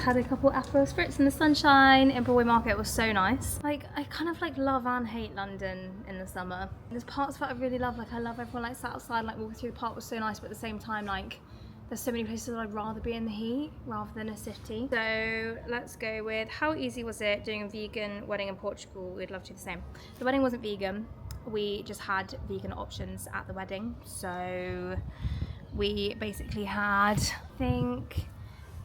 had a couple Aperol spritz in the sunshine in Broadway Market. It was so nice. Like, I kind of like love and hate London in the summer. There's parts that I really love. Like, I love everyone like sat outside, like walking through the park was so nice, but at the same time, like, there's so many places that I'd rather be in the heat rather than a city. So let's go with how easy was it doing a vegan wedding in Portugal? We'd love to do the same. The wedding wasn't vegan. We just had vegan options at the wedding. So we basically had, I think,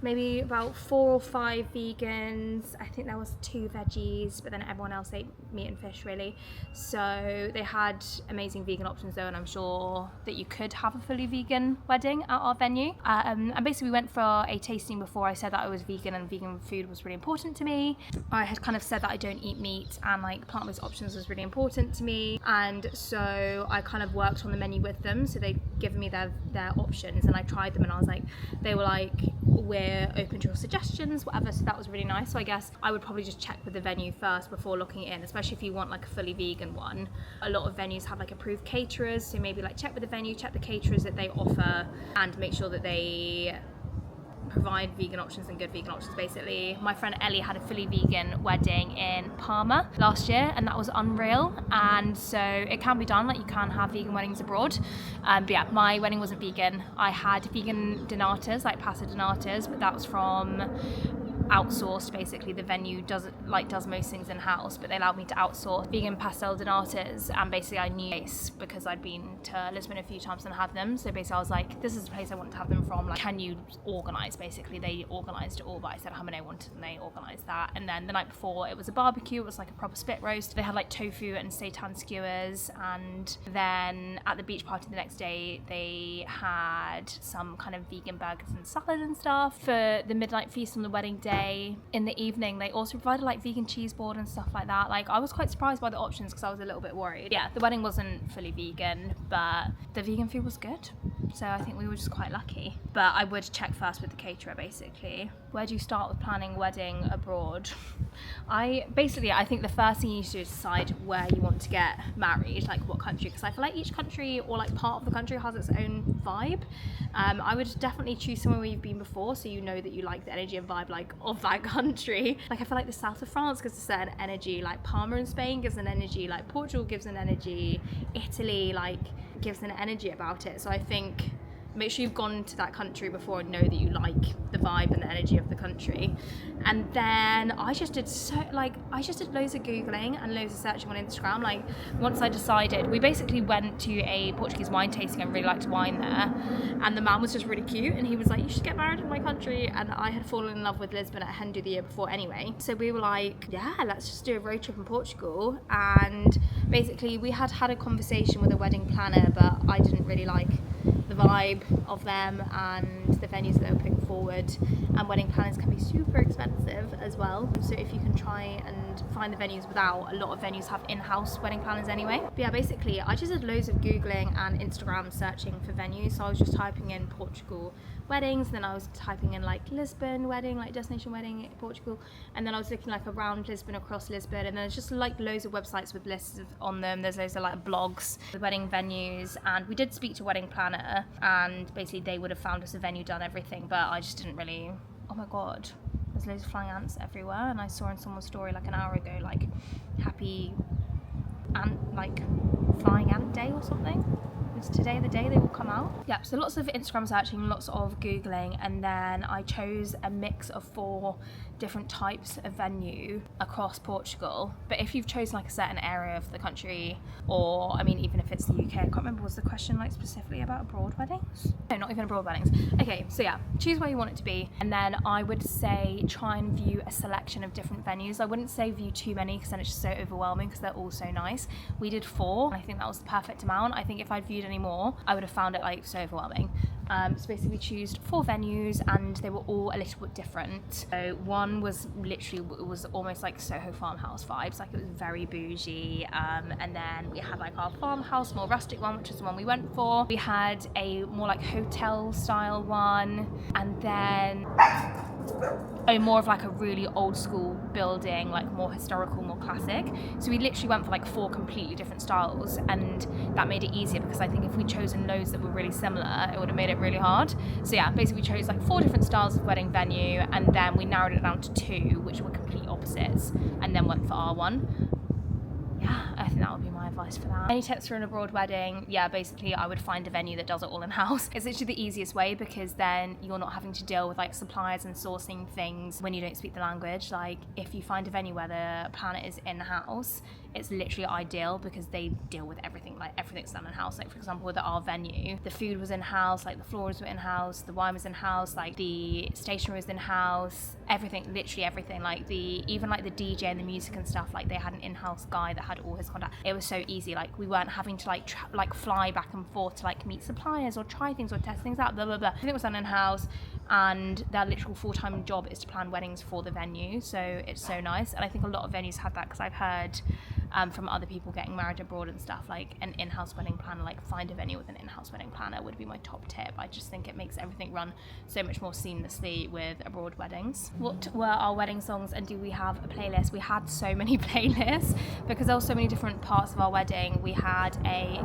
maybe about 4 or 5 vegans. I think there was 2 veggies, but then everyone else ate meat and fish really. So they had amazing vegan options though, and I'm sure that you could have a fully vegan wedding at our venue. And basically we went for a tasting before. I said that I was vegan and vegan food was really important to me. I had kind of said that I don't eat meat and like plant-based options was really important to me. And so I kind of worked on the menu with them. So they'd given me their options and I tried them and I was like, they were like, we're open to your suggestions, whatever. So that was really nice. So I guess I would probably just check with the venue first before looking in, especially if you want like a fully vegan one. A lot of venues have like approved caterers, so maybe like check with the venue, check the caterers that they offer, and make sure that they provide vegan options and good vegan options basically. My friend Ellie had a fully vegan wedding in Parma last year and that was unreal, and so it can be done, like you can have vegan weddings abroad. But yeah, my wedding wasn't vegan. I had vegan donatas, like pasta donatas, but that was from outsourced basically. The venue does most things in-house, but they allowed me to outsource vegan pastel donatas, and basically I knew this because I'd been to Lisbon a few times and had them. So basically I was like, this is the place I want to have them from, like can you organise? Basically they organised it all, but I said how many I wanted and they organised that. And then the night before it was a barbecue, it was like a proper spit roast. They had like tofu and seitan skewers, and then at the beach party the next day they had some kind of vegan burgers and salad and stuff. For the midnight feast on the wedding day, in the evening they also provided like vegan cheese board and stuff like that. Like I was quite surprised by the options because I was a little bit worried. Yeah, the wedding wasn't fully vegan, but the vegan food was good, so I think we were just quite lucky. But I would check first with the caterer basically. Where do you start with planning a wedding abroad? I think the first thing you need to do is decide where you want to get married, like what country, because I feel like each country or like part of the country has its own vibe. I would definitely choose somewhere where you've been before, so you know that you like the energy and vibe like of that country. Like I feel like the south of France gives a certain energy, like Parma in Spain gives an energy, like Portugal gives an energy, Italy like gives an energy about it. So I think make sure you've gone to that country before and know that you like the vibe and the energy of the country. And then I just did loads of Googling and loads of searching on Instagram. Like once I decided, we basically went to a Portuguese wine tasting and really liked wine there, and the man was just really cute and he was like, you should get married in my country. And I had fallen in love with Lisbon at Hendu the year before anyway, so we were like, yeah, let's just do a road trip in Portugal. And basically we had a conversation with a wedding planner, but I didn't really like the vibe of them and the venues that they were putting forward, and wedding planners can be super expensive as well. So if you can try and find the venues without, a lot of venues have in-house wedding planners anyway. But yeah, basically I just did loads of Googling and Instagram searching for venues. So I was just typing in Portugal weddings, and then I was typing in like Lisbon wedding, like destination wedding in Portugal, and then I was looking like around Lisbon, across Lisbon, and there's just like loads of websites with lists on them. There's loads of like blogs with wedding venues, and we did speak to a wedding planner and basically they would have found us a venue, done everything, but I just didn't really. Oh my god, there's loads of flying ants everywhere, and I saw in someone's story like an hour ago like happy ant, like flying ant day or something. Is today the day they will come out? Yeah, so lots of Instagram searching, lots of Googling, and then I chose a mix of 4 different types of venue across Portugal. But if you've chosen like a certain area of the country, or I mean even if it's the UK, I can't remember, was the question like specifically about abroad weddings? No, not even abroad weddings. Okay, so yeah, choose where you want it to be, and then I would say try and view a selection of different venues. I wouldn't say view too many because then it's just so overwhelming because they're all so nice. We did 4 and I think that was the perfect amount. I think if I'd viewed any more I would have found it like so overwhelming. So basically we chose 4 venues and they were all a little bit different. So one was literally, it was almost like Soho farmhouse vibes, like it was very bougie, and then we had like our farmhouse, more rustic one, which is the one we went for. We had a more like hotel style one, and then more of like a really old school building, like more historical, more classic. So we literally went for like 4 completely different styles, and that made it easier, because I think if we'd chosen loads that were really similar, it would have made it really hard. So yeah, basically we chose like 4 different styles of wedding venue, and then we narrowed it down to 2, which were complete opposites, and then went for our one. Yeah, I think that would be my advice for that. Any tips for an abroad wedding? Yeah, basically I would find a venue that does it all in-house. It's literally the easiest way, because then you're not having to deal with like suppliers and sourcing things when you don't speak the language. Like if you find a venue where the planner is in-house, it's literally ideal, because they deal with everything, like everything's done in-house. Like for example, with our venue, the food was in-house, like the floors were in-house, the wine was in-house, like the stationery was in-house, everything, literally everything, like even like the DJ and the music and stuff, like they had an in-house guy that had all his contact. It was so easy, like we weren't having to like fly back and forth to like meet suppliers or try things or test things out, blah blah blah. Everything was done in-house, and their literal full-time job is to plan weddings for the venue, so it's so nice. And I think a lot of venues have that, because I've heard from other people getting married abroad and stuff, like an in-house wedding planner, like find a venue with an in-house wedding planner would be my top tip. I just think it makes everything run so much more seamlessly with abroad weddings. What were our wedding songs, and do we have a playlist? We had so many playlists, because there were so many different parts of our wedding. We had a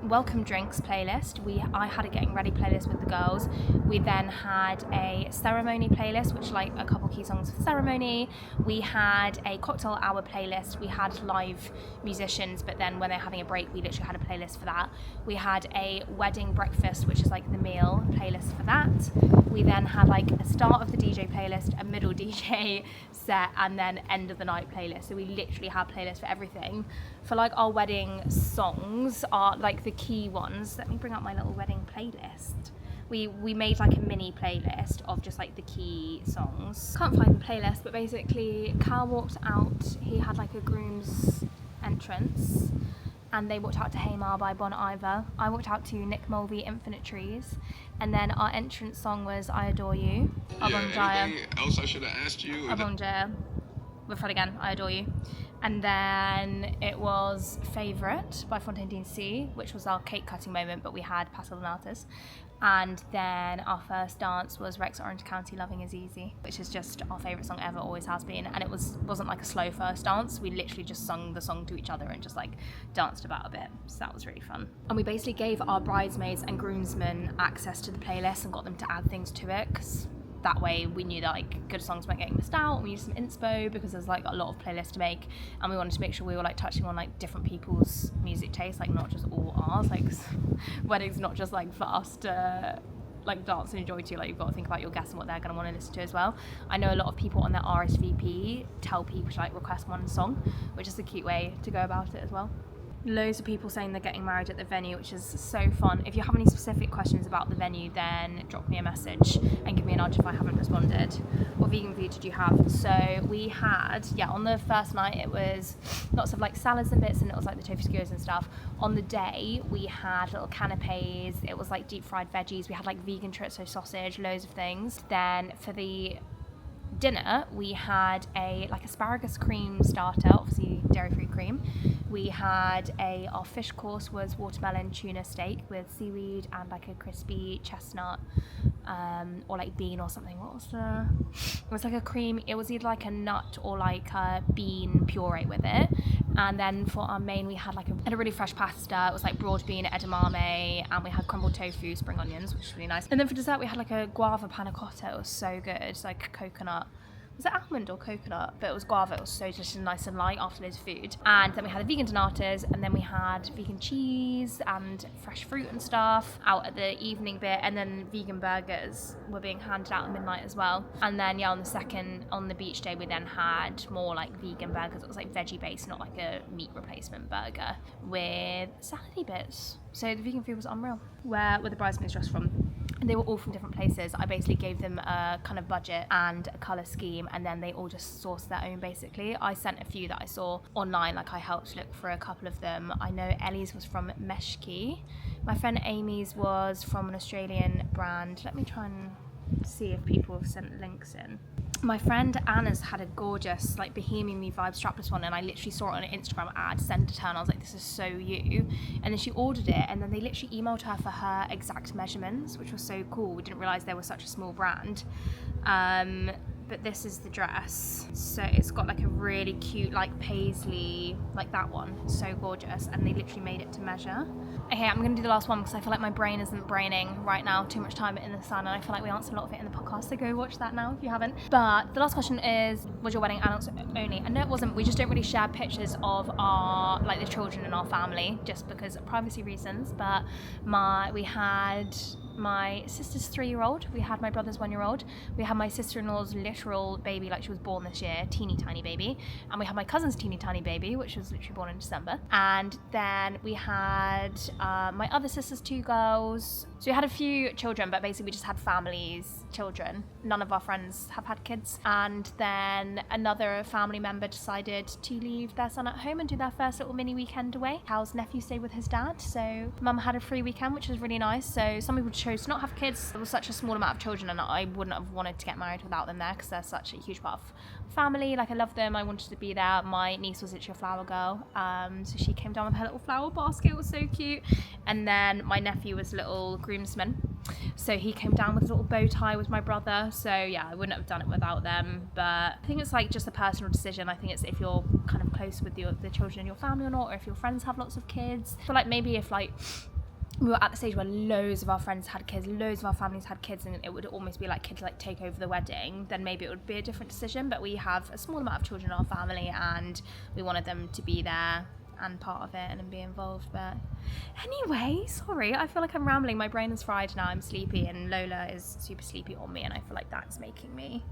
welcome drinks playlist, I had a getting ready playlist with the girls. We then had a ceremony playlist, which like a couple key songs for ceremony. We had a cocktail hour playlist. We had live musicians, but then when they're having a break, we literally had a playlist for that. We had a wedding breakfast, which is like the meal playlist for that. We then had like a start of the DJ playlist, a middle DJ set, and then end of the night playlist. So we literally had playlists for everything. For like our wedding songs are like the key ones. Let me bring up my little wedding playlist. We made like a mini playlist of just like the key songs. Can't find the playlist, but basically Cal walked out, he had like a groom's entrance, and they walked out to Hey Ma by Bon Iver. I walked out to Nick Mulvey, Infinite Trees, and then our entrance song was I Adore You. Anything else I should have asked you? We'll try it again, I Adore You. And then it was Favourite by Fontaine DC, which was our cake cutting moment, but we had Pastel de Natas. And then our first dance was Rex Orange County, Loving Is Easy, which is just our favourite song ever, always has been. And it wasn't like a slow first dance. We literally just sung the song to each other and just like danced about a bit. So that was really fun. And we basically gave our bridesmaids and groomsmen access to the playlist and got them to add things to it, because that way we knew that like good songs weren't getting missed out. We used some inspo, because there's like a lot of playlists to make, and we wanted to make sure we were like touching on like different people's music tastes, like not just all ours. Like weddings not just like for us to like dance and enjoy to, like you've got to think about your guests and what they're going to want to listen to as well. I know a lot of people on their RSVP tell people to like request one song, which is a cute way to go about it as well. Loads of people saying they're getting married at the venue, which is so fun. If you have any specific questions about the venue, then drop me a message and give me a nudge if I haven't responded. What vegan food did you have? So we had, on the first night it was lots of like salads and bits, and it was like the tofu skewers and stuff. On the day we had little canapes, it was like deep fried veggies, we had like vegan chorizo sausage, loads of things. Then for the dinner we had a like asparagus cream starter, obviously dairy-free cream. We had our fish course was watermelon tuna steak with seaweed and like a crispy chestnut or like bean or something. It was like a cream, it was either like a nut or like a bean puree with it. And then for our main we had like a really fresh pasta. It was like broad bean edamame, and we had crumbled tofu, spring onions, which was really nice. And then for dessert we had like a guava panna cotta. It was so good. It's like coconut, was it almond or coconut? But it was guava. It was so delicious and nice and light after loads of food. And then we had the vegan donatas, and then we had vegan cheese and fresh fruit and stuff out at the evening bit, and then vegan burgers were being handed out at midnight as well. And then on the beach day we then had more like vegan burgers. It was like veggie based, not like a meat replacement burger with salady bits. So the vegan food was unreal. Where were the bridesmaids dressed from? They were all from different places. I basically gave them a kind of budget and a colour scheme, and then they all just sourced their own basically. I sent a few that I saw online, like I helped look for a couple of them. I know Ellie's was from Meshki. My friend Amy's was from an Australian brand. Let me try and see if people have sent links in. My friend Anna's had a gorgeous, like, Bohemian Me vibe strapless one, and I literally saw it on an Instagram ad, sent it to her, and I was like, this is so you. And then she ordered it, and then they literally emailed her for her exact measurements, which was so cool. We didn't realise they were such a small brand. But this is the dress. So it's got like a really cute, like, paisley, like that one. So gorgeous. And they literally made it to measure. Okay, I'm gonna do the last one because I feel like my brain isn't braining right now. Too much time in the sun, and I feel like we answered a lot of it in the podcast, so go watch that now if you haven't. But the last question is, was your wedding adults only? And no, it wasn't. We just don't really share pictures of our, like, the children in our family, just because of privacy reasons. But we had my sister's 3-year-old, we had my brother's 1-year-old, we had my sister-in-law's literal baby, like she was born this year, teeny tiny baby, and we had my cousin's teeny tiny baby, which was literally born in December. And then we had my other sister's 2 girls. So we had a few children, but basically we just had families, children. None of our friends have had kids. And then another family member decided to leave their son at home and do their first little mini weekend away. Hal's nephew stayed with his dad, so mum had a free weekend, which was really nice. So some people chose to not have kids. There was such a small amount of children, and I wouldn't have wanted to get married without them there because they're such a huge part of family. Like, I love them. I wanted to be there. My niece was literally a flower girl, so she came down with her little flower basket. It was so cute. And then my nephew was a little groomsman, so he came down with a little bow tie with my brother. So yeah, I wouldn't have done it without them. But I think it's like just a personal decision. I think it's if you're kind of close with the children in your family or not, or if your friends have lots of kids. I feel like maybe if, like, we were at the stage where loads of our friends had kids, loads of our families had kids, and it would almost be like kids like take over the wedding, then maybe it would be a different decision. But we have a small amount of children in our family, and we wanted them to be there and part of it and be involved. But anyway, sorry, I feel like I'm rambling. My brain is fried now. I'm sleepy, and Lola is super sleepy on me, and I feel like that's making me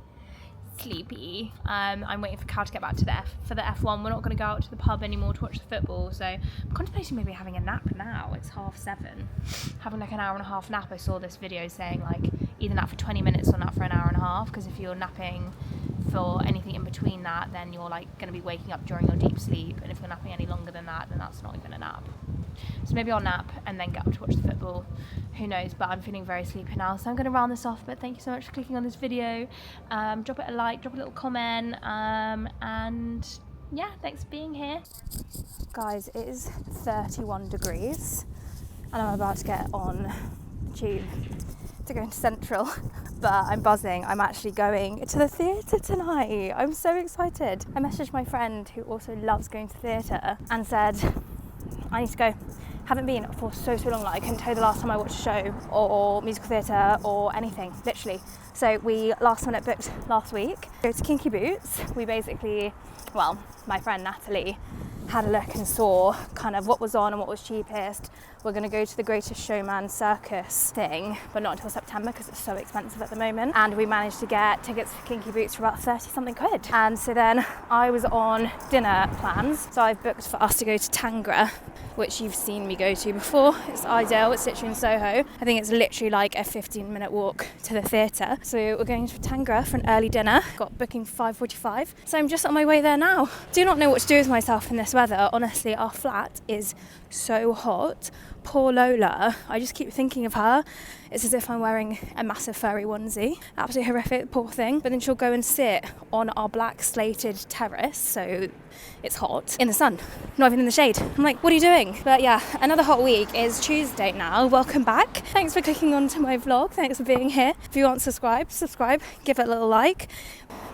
sleepy. I'm waiting for Cal to get back to the F1. We're not going to go out to the pub anymore to watch the football, so I'm contemplating maybe having a nap now. It's 7:30. Having like an hour and a half nap. I saw this video saying, like, either nap for 20 minutes or nap for an hour and a half, because if you're napping for anything in between that, then you're like going to be waking up during your deep sleep, and if you're napping any longer than that, then that's not even a nap. So maybe I'll nap and then get up to watch the football. Who knows? But I'm feeling very sleepy now, so I'm going to round this off. But thank you so much for clicking on this video. Drop it a like, drop a little comment, and yeah, thanks for being here. Guys, it is 31 degrees, and I'm about to get on the tube to go into Central. But I'm buzzing. I'm actually going to the theatre tonight. I'm so excited. I messaged my friend who also loves going to theatre and said, I need to go. Haven't been for so long. Like, I couldn't tell you the last time I watched a show or musical theatre or anything, literally. So we last minute booked last week. Go to Kinky Boots. We basically, well, my friend Natalie had a look and saw kind of what was on and what was cheapest. We're going to go to the Greatest Showman circus thing, but not until September because it's so expensive at the moment. And we managed to get tickets for Kinky Boots for about 30 something quid. And so then I was on dinner plans. So I've booked for us to go to Tangra, which you've seen me go to before. It's ideal. It's literally in Soho. I think it's literally like a 15-minute walk to the theatre. So we're going to Tangra for an early dinner. Got booking for 5:45. So I'm just on my way there now. Do not know what to do with myself in this weather. Honestly, our flat is so hot. Poor Lola, I just keep thinking of her. It's as if I'm wearing a massive furry onesie. Absolutely horrific, poor thing. But then she'll go and sit on our black slated terrace, so it's hot, in the sun, not even in the shade. I'm like, what are you doing? But yeah, another hot week. Is Tuesday now. Welcome back. Thanks for clicking onto my vlog. Thanks for being here. If you aren't subscribed, give it a little like.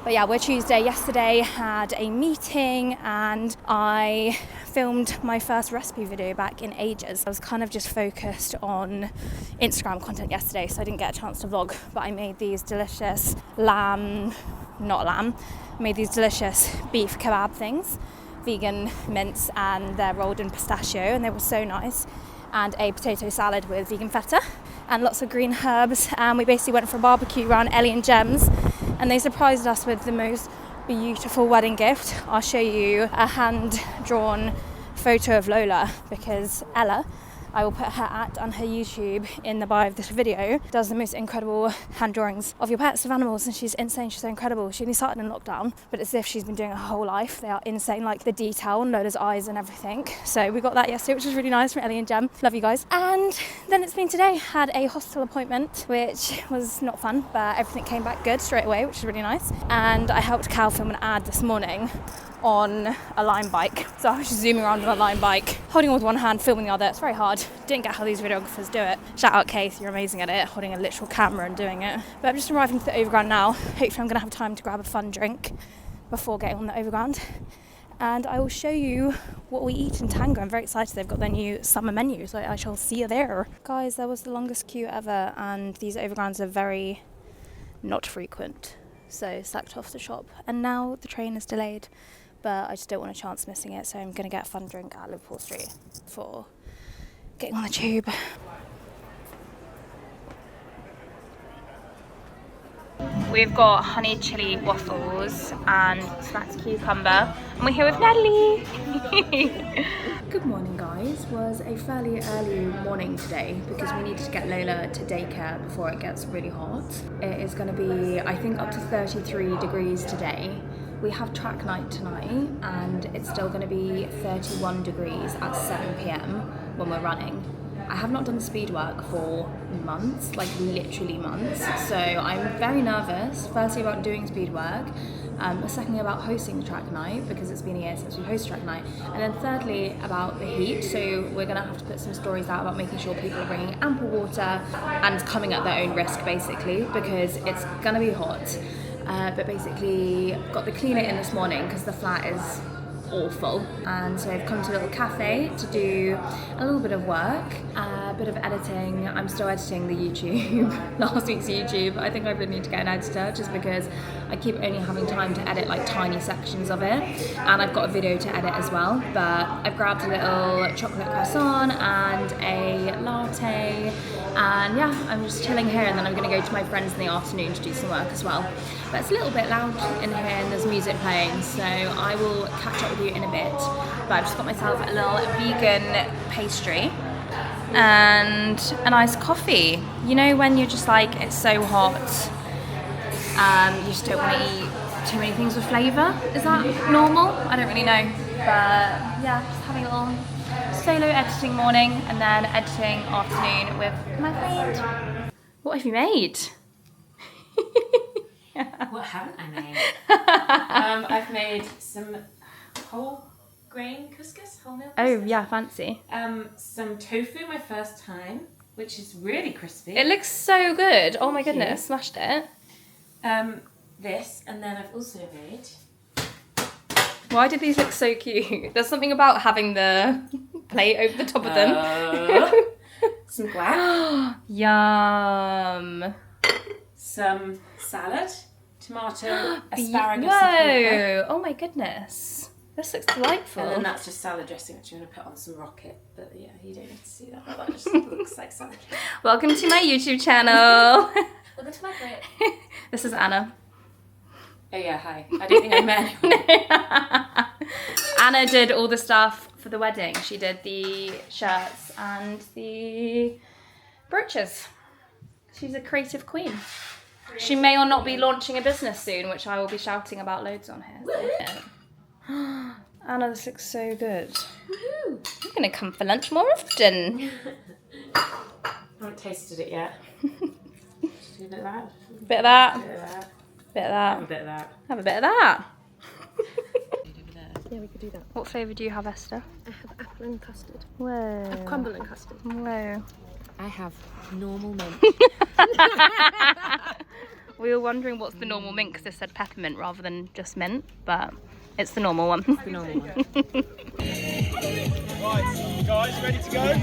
But yeah, we're Tuesday. Yesterday had a meeting and I filmed my first recipe video back in ages. I was kind of just focused on Instagram content yesterday, so I didn't get a chance to vlog, but I made these delicious made these delicious beef kebab things, vegan mince, and they're rolled in pistachio, and they were so nice. And a potato salad with vegan feta and lots of green herbs. And we basically went for a barbecue around Ellie and Gem's, and they surprised us with the most beautiful wedding gift. I'll show you a hand-drawn photo of Lola because Ella, I will put her at and her YouTube in the bio of this video. Does the most incredible hand drawings of your pets, of animals, and she's insane. She's so incredible. She only started in lockdown, but it's as if she's been doing it her whole life. They are insane, like the detail and Lola's eyes and everything. So we got that yesterday, which was really nice from Ellie and Jem. Love you guys. And then it's been today. Had a hospital appointment, which was not fun, but everything came back good straight away, which is really nice. And I helped Cal film an ad this morning on a Lime bike. So I was just zooming around on a Lime bike, holding on with one hand, filming the other. It's very hard. Didn't get how these videographers do it. Shout out Keith, you're amazing at it, holding a literal camera and doing it. But I'm just arriving to the overground now. Hopefully I'm gonna have time to grab a fun drink before getting on the overground. And I will show you what we eat in Tango. I'm very excited. They've got their new summer menu, so I shall see you there. Guys, there was the longest queue ever, and these overgrounds are very not frequent. So sacked off the shop. And now the train is delayed, but I just don't want a chance missing it, so I'm going to get a fun drink at Liverpool Street for getting on the tube. We've got honey chili waffles and snacks cucumber, and we're here with Natalie. Good morning, guys. Was a fairly early morning today because we needed to get Lola to daycare before it gets really hot. It is going to be, I think, up to 33 degrees today. We have track night tonight, and it's still going to be 31 degrees at 7 p.m. when we're running. I have not done speed work for months, like literally months, so I'm very nervous, firstly about doing speed work, secondly about hosting the track night because it's been a year since we hosted track night, and then thirdly about the heat. So we're going to have to put some stories out about making sure people are bringing ample water and coming at their own risk basically, because it's going to be hot. But basically got the cleaner in this morning because the flat is awful, and so I've come to a little cafe to do a little bit of work, a bit of editing. I'm still editing the YouTube, last week's YouTube. I think I really need to get an editor just because I keep only having time to edit like tiny sections of it, and I've got a video to edit as well. But I've grabbed a little chocolate croissant and a latte, and yeah, I'm just chilling here, and then I'm going to go to my friends in the afternoon to do some work as well. But it's a little bit loud in here and there's music playing, so I will catch up with you in a bit. But I've just got myself a little vegan pastry and a nice coffee. You know when you're just like, it's so hot, you just don't want to eat too many things with flavour? Is that normal? I don't really know. But yeah, just having a little solo editing morning and then editing afternoon with my friend. What have you made? What haven't I made? I've made some whole grain couscous, wholemeal couscous. Oh yeah, fancy. Some tofu, my first time, which is really crispy. It looks so good. Oh my Thank goodness, you. smashed it. This, and then I've also made... Why did these look so cute? There's something about having the plate over the top of them. Some guac. Yum. Some salad, tomato, asparagus, and paper. Whoa! Oh my goodness. This looks delightful. And then that's just salad dressing, which I'm going to put on some rocket. But yeah, you don't need to see that. But that just looks like salad dressing. Welcome to my YouTube channel. Welcome to my crib. This is Anna. Oh yeah, hi. I don't think I met anyone. Anna did all the stuff for the wedding. She did the shirts and the brooches. She's a creative queen. She may or not be launching a business soon, which I will be shouting about loads on here. So. Anna, this looks so good. Woohoo! You're going to come for lunch more often. I haven't tasted it yet. Just do a bit of that. Bit of that. Bit of that. Bit of Have a that. bit of that. Have a bit of that. Yeah, we could do that. What flavour do you have, Esther? I have apple and custard. Whoa. I have crumble and custard. Whoa. I have normal mint. We were wondering what's the normal mint because it said peppermint rather than just mint, but it's the normal one. The normal one. Right, guys, ready to go?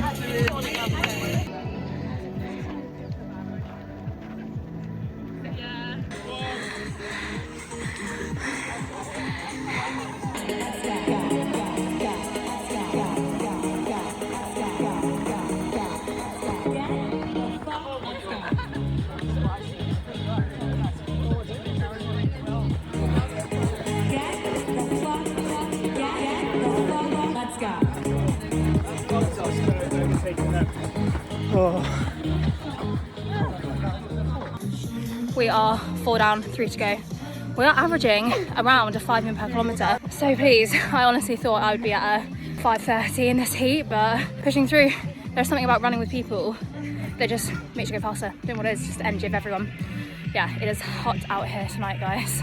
Let's go. We are 4 down, 3 to go. We are averaging around a 5 min per kilometre. So pleased. I honestly thought I would be at a 5:30 in this heat, but pushing through. There's something about running with people that just makes you go faster. I don't know what it is, just the energy of everyone. Yeah, it is hot out here tonight, guys.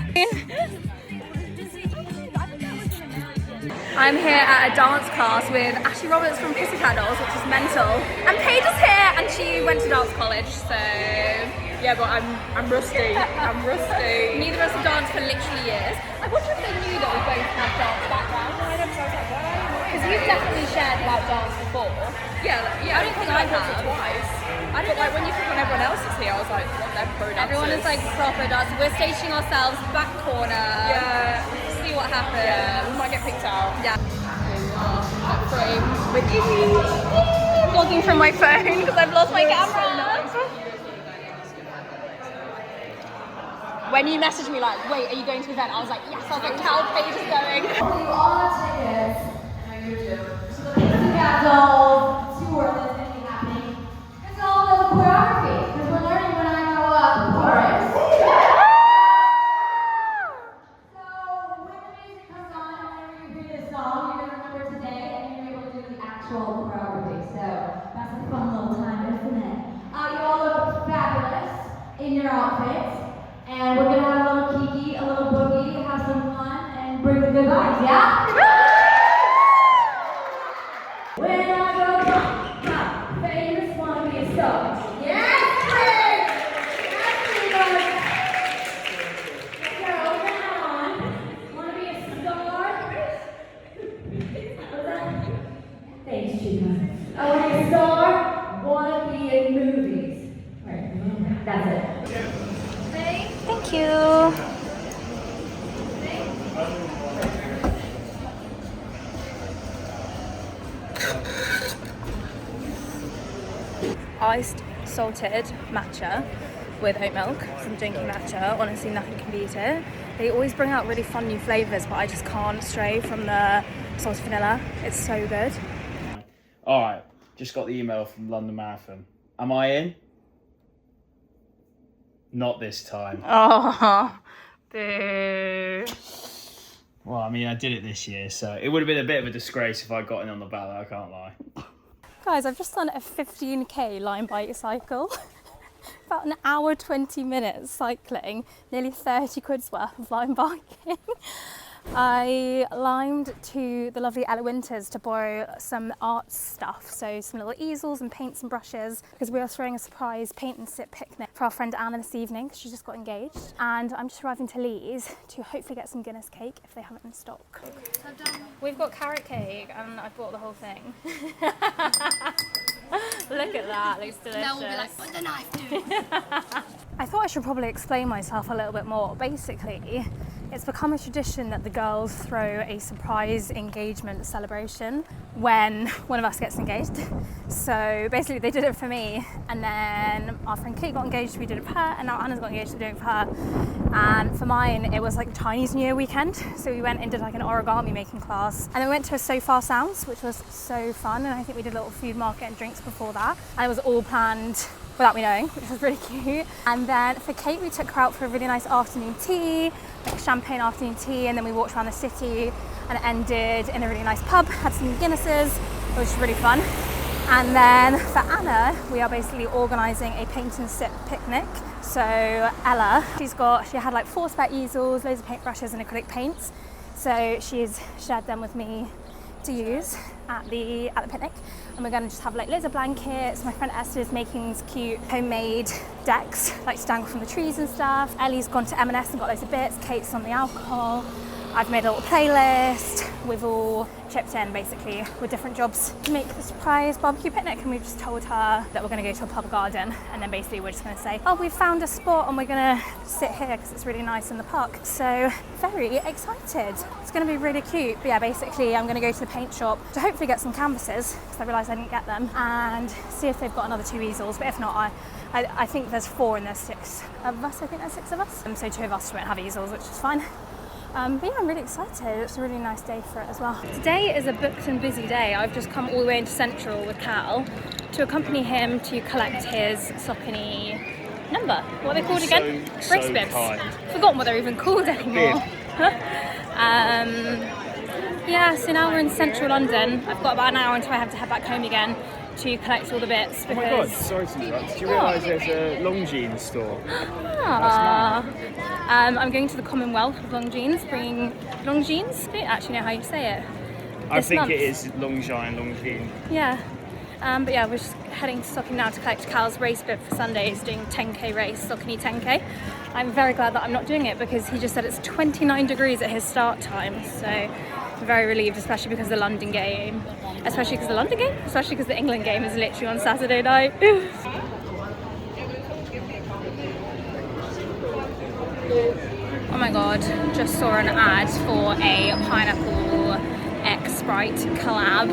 I'm here at a dance class with Ashley Roberts from Pussycat Dolls, which is mental. And Paige is here, and she went to dance college, so yeah, but I'm rusty. I'm rusty. Neither of us have danced for literally years. I wonder if they knew that we both had dance backgrounds. I don't know, because you've definitely shared about dance before. Yeah, I don't think I have. Twice. I don't like when you think when everyone else is here. I was like, what their pro dancers. Everyone is like proper dancers. We're stationing ourselves back corner. Yeah. See what happens. Yeah, we might get picked out. Yeah. Frame with you. Vlogging from my phone because I've lost my camera. When you messaged me like, wait, are you going to the event? I was like, yes. I was like, Cal, Paige is going. You all have tickets. I know you do. To the Pussycat Dolls tour that's going to be happening. It's all about the choreography because we're learning when I go up chorus. So when the music comes on, whenever you hear this song, you're going to remember today and you're able to do the actual choreography. So that's a fun little time, isn't it? You all look fabulous in your outfits. And we're gonna have a little kiki, a little boogie, have some fun, and bring the good vibes, yeah? When I go pop, famous, wanna be a star. Yes, let's go down. Wanna be a star? What's that? Thanks, Chica. I wanna be a star, wanna be in movies. Right, that's it. Thank you. Iced salted matcha with oat milk. So I'm drinking matcha. Honestly, nothing can beat it. They always bring out really fun new flavours, but I just can't stray from the salted vanilla. It's so good. Alright, just got the email from London Marathon. Am I in? Not this time. Oh, boo. Well, I mean, I did it this year, so it would have been a bit of a disgrace if I'd gotten on the ballot, I can't lie. Guys, I've just done a 15k line bike cycle. About an hour, 20 minutes cycling, nearly 30 quid's worth of line biking. I limed to the lovely Ella Winters to borrow some art stuff, so some little easels and paints and brushes, because we are throwing a surprise paint and sip picnic for our friend Anna this evening, because she just got engaged. And I'm just arriving to Lee's to hopefully get some Guinness cake if they have it in stock. We've got carrot cake and I've bought the whole thing. Look at that, looks delicious. Now we'll be like, put the knife to. I thought I should probably explain myself a little bit more. Basically, it's become a tradition that the girls throw a surprise engagement celebration when one of us gets engaged. So basically they did it for me, and then our friend Kate got engaged, we did it for her, and now Anna's got engaged, we're doing it for her. And for mine, it was like Chinese New Year weekend. So we went and did like an origami making class, and then we went to a So Far Sounds, which was so fun. And I think we did a little food market and drinks before that. And it was all planned without me knowing, which was really cute. And then for Kate, we took her out for a really nice afternoon tea, like a champagne afternoon tea, and then we walked around the city and it ended in a really nice pub, had some Guinnesses, which was really fun. And then for Anna, we are basically organising a paint and sip picnic. So Ella, she had like 4 spare easels, loads of paintbrushes and acrylic paints. So she's shared them with me to use at the picnic, and we're going to just have like loads of blankets. My friend Esther is making these cute homemade decks like to dangle from the trees and stuff. Ellie's gone to M&S and got loads of bits. Kate's on the alcohol. I've made a little playlist. We've all chipped in basically with different jobs to make the surprise barbecue picnic, and we've just told her that we're going to go to a pub garden, and then basically we're just going to say, oh, we've found a spot and we're going to sit here because it's really nice in the park. So very excited. It's going to be really cute. But yeah, basically I'm going to go to the paint shop to hopefully get some canvases, because I realised I didn't get them, and see if they've got another 2 easels. But if not, I think there's 4 and there's 6 of us. I think there's 6 of us. So 2 of us won't have easels, which is fine. But yeah, I'm really excited. It's a really nice day for it as well. Today is a booked and busy day. I've just come all the way into Central with Cal to accompany him to collect his Saucony number. What are they called again? Race bibs. Forgotten what they're even called anymore. Yeah, so now we're in Central London. I've got about an hour until I have to head back home again to collect all the bits. Oh my god, sorry to interrupt. Did you realise there's a Longines store? I'm going to the Commonwealth with Longines, bringing Longines. I don't actually know how you say it. I think it is Longines. Yeah. But yeah, we're just heading to Saucony now to collect Cal's race bib for Sunday. He's doing 10k race, Saucony 10k. I'm very glad that I'm not doing it because he just said it's 29 degrees at his start time. So I'm very relieved, especially because of the London game. Especially because the England game is literally on Saturday night. Oh my god, just saw an ad for a Pineapple X Sprite collab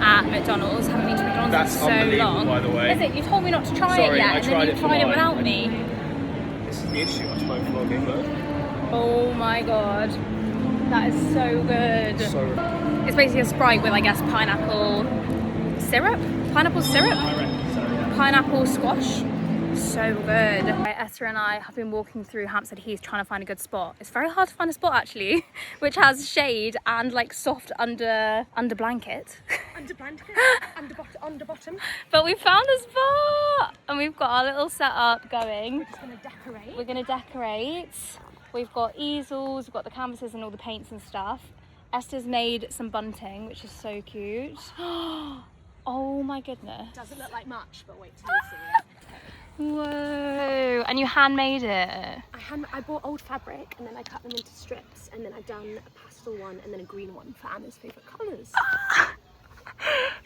at McDonald's. Haven't been to McDonald's That's in so unbelievable, long. by the way. Is it? You told me not to try Sorry, it yet, I and tried then it you for tried it mine. without me. This is the issue, I spoke vlogging, look. Oh my god, that is so good. So It's basically a Sprite with, I guess, pineapple syrup? Pineapple syrup? I reckon so, yeah. Pineapple squash. So good. Right, Esther and I have been walking through Hampstead Heath trying to find a good spot. It's very hard to find a spot actually, which has shade and like soft under blanket. Under blanket, under bottom. But we found a spot and we've got our little setup going. We're just gonna decorate. We're gonna decorate. We've got easels, we've got the canvases and all the paints and stuff. Esther's made some bunting, which is so cute. Oh my goodness. Doesn't look like much, but wait till you see it. Whoa, and you handmade it. I bought old fabric and then I cut them into strips and then I've done a pastel one and then a green one for Anna's favourite colours.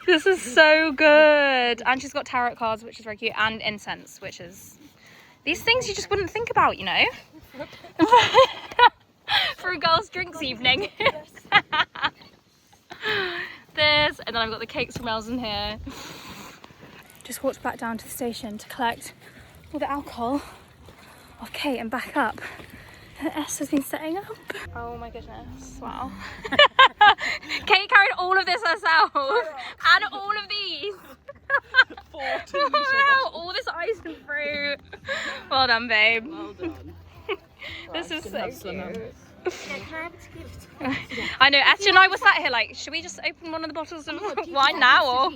This is so good. And she's got tarot cards, which is very cute, and incense, which is... These things you just wouldn't think about, you know? For a girls' drinks evening. This, and then I've got the cakes from Els in here. Just walked back down to the station to collect all the alcohol off Kate and back up. And Esther's been setting up. Oh my goodness, wow. Kate carried all of this herself and all of these. Wow, all this ice and fruit. Well done, babe. Well done. This is so cute. I know, Esther and I were sat here like, should we just open one of the bottles of wine now or?